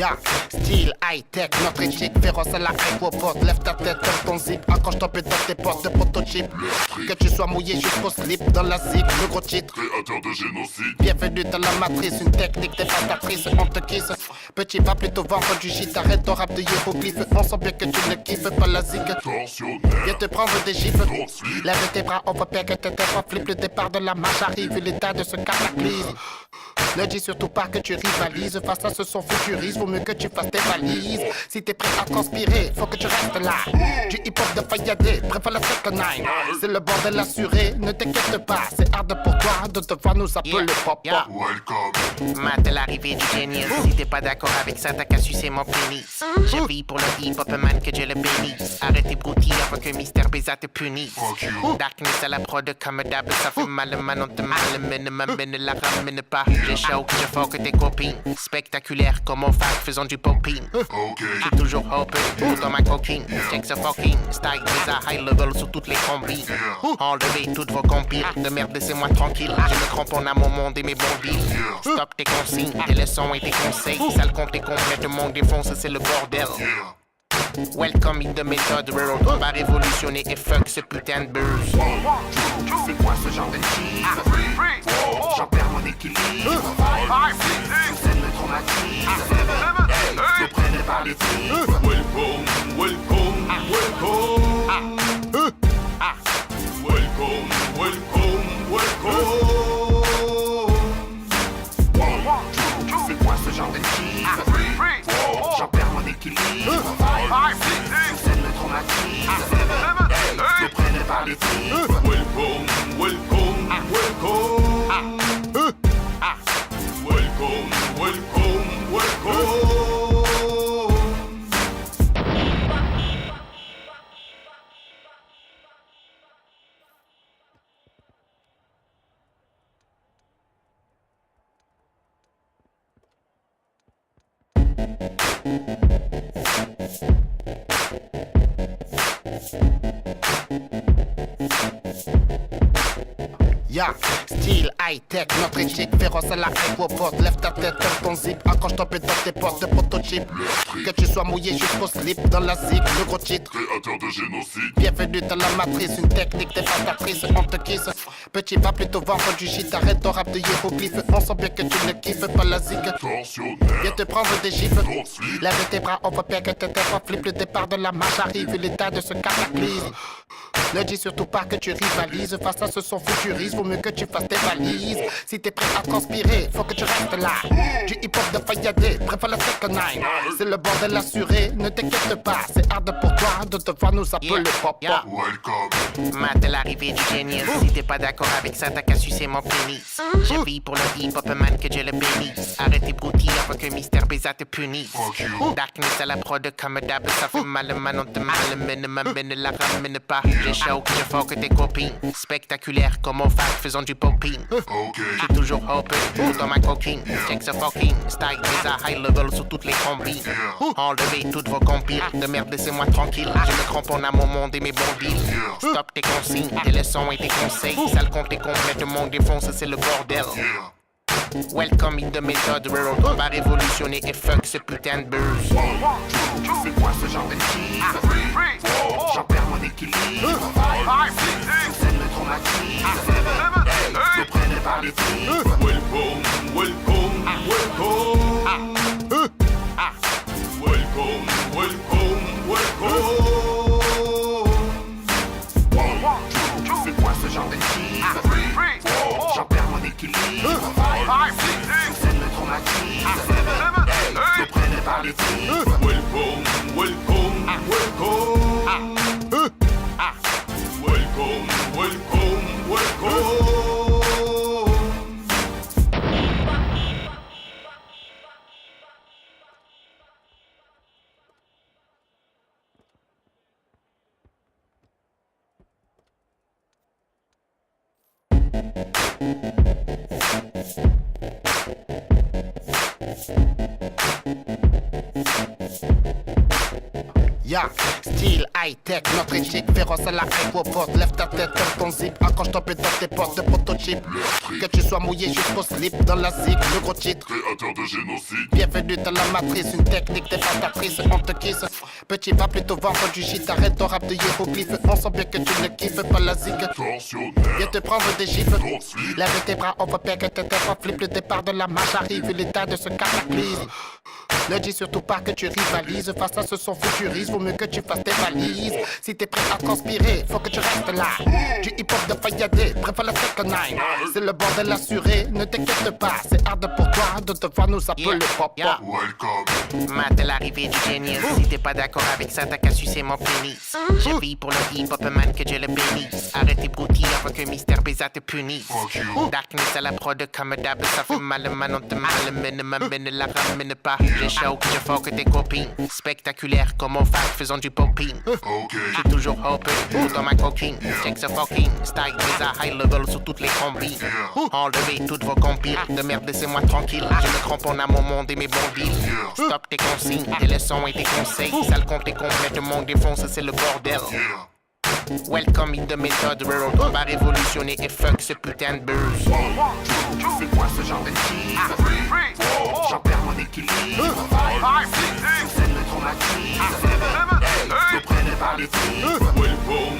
Ya, style high-tech, notre éthique féroce à la pote. Lève ta tête, comme ton zip, accroche ton peu dans tes potes de prototype. Que tu sois mouillé jusqu'au slip, dans la zig, le gros titre. Créateur de génocide. Bienvenue dans la matrice, une technique dévastatrice, on te kiss. Petit va plutôt vendre du shit, arrête ton rap de hiéroglyphes. On sent bien que tu ne kiffes pas la zig. Tensionnaire. Viens te prendre des gifles. Don't sleep. Lève tes bras, on va bien que tes têtes flip. Le départ de la marche arrive, l'état de ce cataclysme. Ne dis surtout pas que tu rivalises. Face à ce son futuriste, vaut mieux que tu fasses tes valises. Si t'es prêt à transpirer, faut que tu restes là. Du hip-hop de Fayadé, préfère la Second Nine. C'est le bordel assuré, ne t'inquiète pas. C'est hard pour toi de te voir nous appeler le pop. Welcome. Mate l'arrivée du génie. Si t'es pas d'accord avec ça, t'as qu'à sucer mon pénis. Je vis pour le hip-hop man, que Dieu le bénisse. Arrête tes broutilles avant que Mister Beza te punisse. Fuck you. Darkness à la prod comme d'hab, ça fait mal, man, on te malmène, m'amène la ramène pas. J'ai chaud, je faux que tes copines. Spectaculaire comme au fac, faisant du popping. Ok. J'ai toujours hope, tout dans ma coquine. Check ce fucking style, Beza high level sur toutes les combines. Enlevez toutes vos compines, de merde, laissez-moi tranquille. Je me cramponne à mon monde et mes bons deals. Stop tes consignes, tes leçons et tes conseils. Sale compte est complètement défoncé, c'est le bordel. Welcome in the method world. On va révolutionner et fuck ce putain de buzz. C'est quoi ce genre de cheese? J'en perds mon équilibre. C'est le traumatisme. Je prenais par les tirs. Welcome, welcome, welcome. Welcome, welcome, welcome. C'est quoi ce genre de cheese? J'en perds mon équilibre. C'est le traumatisme. Je prenais par les tirs. Welcome, welcome, welcome. Welcome, welcome, welcome. Ya, style high-tech, notre éthique féroce à la pote. Lève ta tête, comme ton zip, accroche ton peu dans tes potes de prototype. Que tu sois mouillé jusqu'au slip, dans la zig, le gros titre. Créateur de génocide. Bienvenue dans la matrice, une technique dévastatrice, on te kiss. Petit va plutôt vendre du shit, arrête ton rap de hiéroglyphes. On sent bien que tu ne kiffes pas la zig. Tensionnaire. Viens te prendre des gifles. Don't sleep. Lève tes bras, on va bien que tes têtes flip. Le départ de la marche arrive, l'état de ce cataclysme. Ne dis surtout pas que tu rivalises. Face à ce son futuriste, vaut mieux que tu fasses tes valises. Si t'es prêt à transpirer, faut que tu restes là. Du hip-hop de Fayadé, préfère la Second Nine. C'est le bordel assuré, ne t'inquiète pas. C'est hard pour toi de te voir nous appeler le pop. Welcome. Mate l'arrivée du génie. Si t'es pas d'accord avec ça, t'as qu'à sucer mon pénis. Je vis pour le hip-hop man, que Dieu le bénisse. Arrête tes broutilles avant que Mister Beza te punisse. Fuck you. Darkness à la prod comme d'hab, ça fait mal, man, on te malmène, m'amène la ramène pas. J'ai chaud, je faux que tes copines. Spectaculaire comme au fac, faisant du popping. Ok. J'ai toujours hope, tout dans ma coquine. Check ce fucking style, Beza high level sur toutes les combines. Enlevez toutes vos compines, de merde, laissez-moi tranquille. Je me cramponne à mon monde et mes bons deals. Stop tes consignes, tes leçons et tes conseils. Sale compte est complètement défoncé, c'est le bordel. Welcome in the method world. On va révolutionner et fuck ce putain de buzz. C'est quoi ce genre de cheese? J'en perds mon équilibre. C'est le traumatisme. Je prenais par les tirs. Welcome, welcome, welcome. Welcome, welcome, welcome. C'est quoi ce genre de cheese? J'en perds mon équilibre. C'est le traumatisme. Je prenais par les tirs. Welcome, welcome, welcome. Welcome, welcome, welcome. Yeah, style high-tech, notre éthique féroce à la hypopote. Lève ta tête, comme ton zip, accroche-toi dans tes potes de prototype. Que tu sois mouillé jusqu'au slip dans la zig, le gros titre. Créateur de génocide. Bienvenue dans la matrice, une technique dévastatrice, on te kiss. Petit va plutôt vendre du shit, arrête ton rap de hiéroglyphes. On sent bien que tu ne kiffes pas la zig. Torsionnaire. Viens te prendre des gifles. Slip. Lève tes bras, on va bien que tes pas flip. Le départ de la marche arrive, l'état de ce cataclysme. Ne dis surtout pas que tu rivalises. Face à ce son futuriste, vaut mieux que tu fasses tes valises. Si t'es prêt à transpirer, faut que tu restes là. Du hip-hop de failladé, préfère la second nine. C'est le bordel assuré, ne t'inquiète pas. C'est hard pour toi de te voir nous appeler papa. Yeah. Welcome. Mate l'arrivée du génie. Si t'es pas d'accord avec ça, t'as qu'à sucer mon pénis. Je vis pour le hip-hop man, que Dieu le bénisse. Arrête tes broutilles avant que Mister Beza te punisse. Fuck you. Darkness à la prod comme d'hab, ça fait mal, man, on te malmène, m'amène, la ramène pas. J'ai chaud, que je faux que tes copines. Spectaculaire comme on fait, faisant du popping. Ok. J'suis toujours open, tout dans ma coquine. Check ce fucking style, Beza high level sur toutes les combines. Enlevez toutes vos compines, de merde, laissez-moi tranquille. Je me cramponne à mon monde et mes bons deals. Stop tes consignes, tes leçons et tes conseils. Sale compte est complètement défoncé, c'est le bordel. Yeah. Welcome in the method, world. On va révolutionner et fuck ce putain de buzz. Tu fais quoi ce genre de tir? J'en perds mon équilibre. C'est le traumatisme. Me prenez par les tirs. Welcome,